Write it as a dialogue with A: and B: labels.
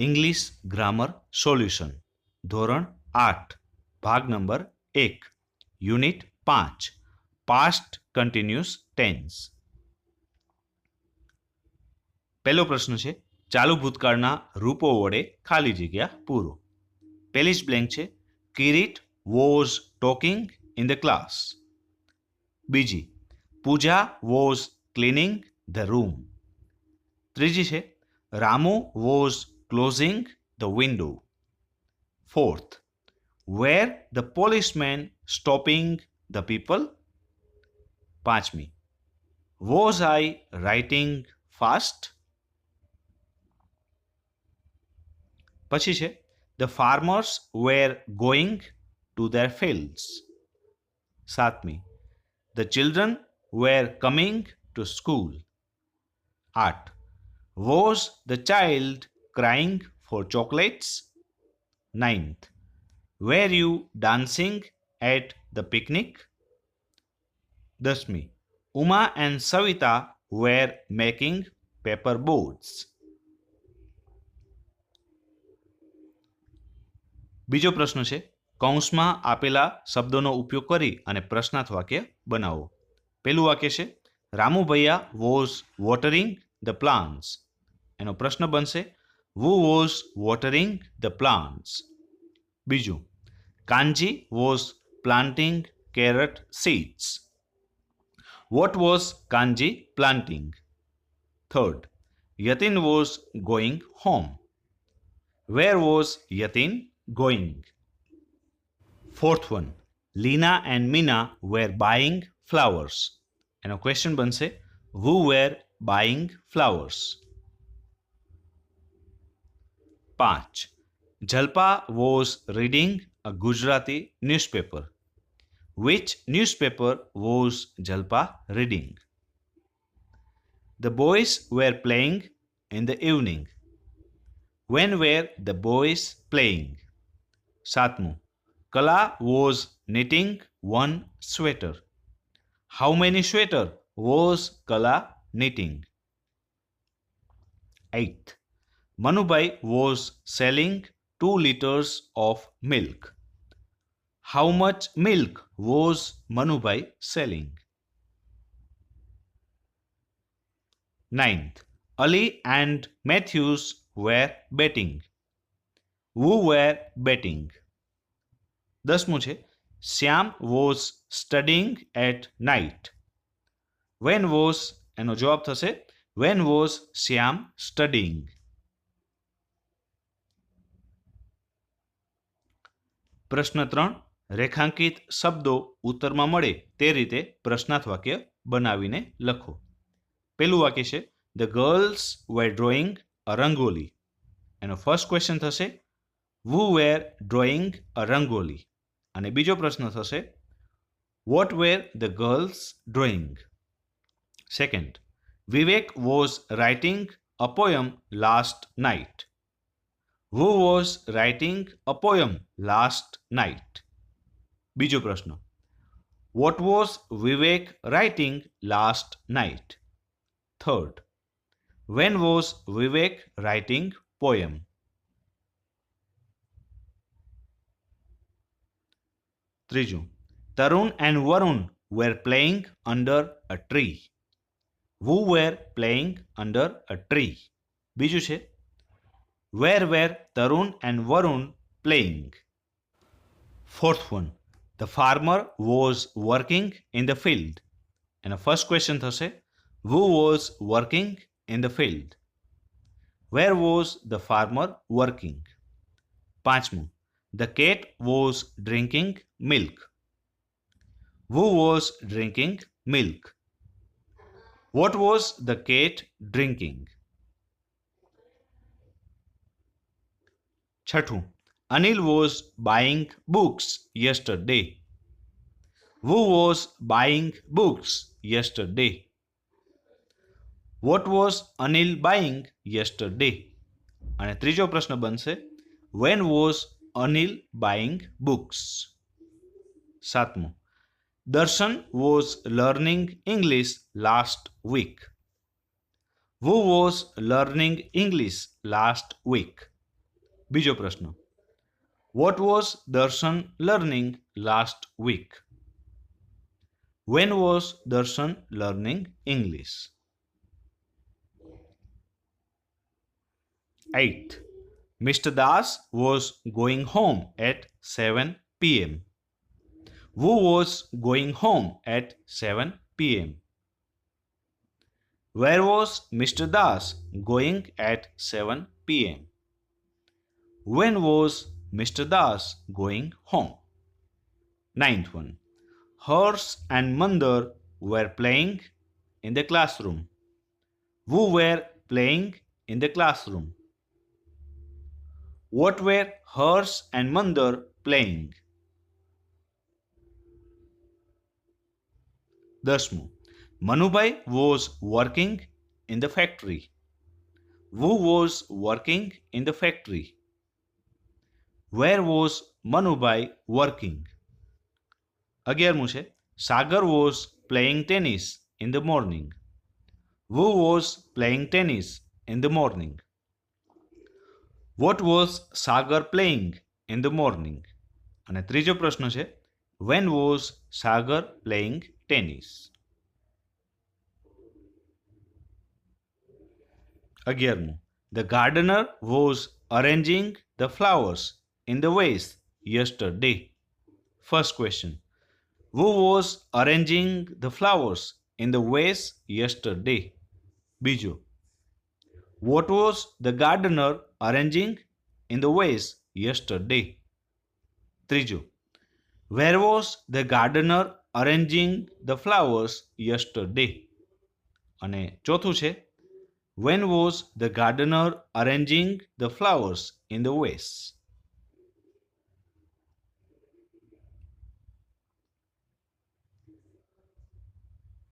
A: English grammar solution ધોરણ 8 ભાગ number 1 unit 5 past continuous tense. પહેલો પ્રશ્ન છે ચાલુ ભૂતકાળના રૂપો વડે ખાલી જગ્યા પૂરો. પહેલી જ બ્લેન્ક છે Kirit was talking in the class. બીજી પૂજા વોઝ ક્લીનિંગ ધ રૂમ. ત્રીજી છે Ramu was closing the window. Fourth, were the policeman stopping the people? પાંચમી, was I writing fast? પછી છે the farmers were going to their fields. સાતમી, the children were coming to school. 8. Was the child crying for chocolates? 9th. Were you dancing at the picnic? 10મી. Uma and Savita were making paper boats. બીજો પ્રશ્ન છે કૌંસમાં આપેલા શબ્દોનો ઉપયોગ કરી અને પ્રશ્નાર્થ વાક્ય બનાવો. પહેલું વાક્ય છે રામુ ભૈયા વોઝ વોટરિંગ ધ પ્લાન્ટ્સ. એનો પ્રશ્ન બનશે Who was watering the plants? બીજું Kanji was planting carrot seeds. What was Kanji planting? Third, Yatin was going home. Where was Yatin going? Fourth one, Lina and Mina were buying flowers. And a question બનશે who were buying flowers? 5. Jalpa was reading a Gujarati newspaper. Which newspaper was Jalpa reading? The boys were playing in the evening. When were the boys playing? 7. Kala was knitting one sweater. How many sweaters was Kala knitting? 8. Manubai was selling 2 liters of milk. How much milk was Manubai selling? 9th. Ali and Matthews were betting. Who were betting? 10મું છે Syam was studying at night. When was એનો જવાબ થશે when was Syam studying? પ્રશ્ન 3 રેખાંકિત શબ્દો ઉત્તરમાં મળે તે રીતે પ્રશ્નાર્થ વાક્ય બનાવીને લખો. પહેલું વાક્ય છે the girls were drawing a rangoli. એનો ફર્સ્ટ ક્વેશ્ચન થશે who were drawing a rangoli. અને બીજો પ્રશ્ન થશે what were the girls drawing? Second Vivek was writing a poem last night. Who was writing a poem last night? બીજો પ્રશ્ન What was Vivek writing last night? Third, when was Vivek writing poem? ત્રીજું Tarun and Varun were playing under a tree. Who were playing under a tree? બીજું છે Where were Tarun and Varun playing? Fourth one, the farmer was working in the field. And the first question thase, who was working in the field? Where was the farmer working? પાંચમું, the cat was drinking milk. Who was drinking milk? What was the cat drinking? છઠ્ઠું Anil was buying books yesterday. Who was buying books yesterday? What was Anil buying yesterday? અને ત્રીજો પ્રશ્ન બનશે when was Anil buying books? સાતમું Darshan was learning English last week. Who was learning English last week? બીજો પ્રશ્ન. What was Darshan learning last week? When was Darshan learning English? 8th. Mr. Das was going home at 7 p.m. Who was going home at 7 p.m.? Where was Mr. Das going at 7 p.m.? When was Mr. Das going home? 9th one. Harsh and Mandar were playing in the classroom. Who were playing in the classroom? What were Harsh and Mandar playing? 10. Manubhai was working in the factory. Who was working in the factory? Where was Manubhai working? 11 છે. Sagar was playing tennis in the morning. Who was playing tennis in the morning? What was Sagar playing in the morning? અને ત્રીજો પ્રશ્ન છે. When was Sagar playing tennis? 11. The gardener was arranging the flowers in the vase yesterday. First question. Who was arranging the flowers in the vase yesterday? બીજો. What was the gardener arranging in the vase yesterday? ત્રીજો. Where was the gardener arranging the flowers yesterday? અને ચોથું છે. When was the gardener arranging the flowers in the vase?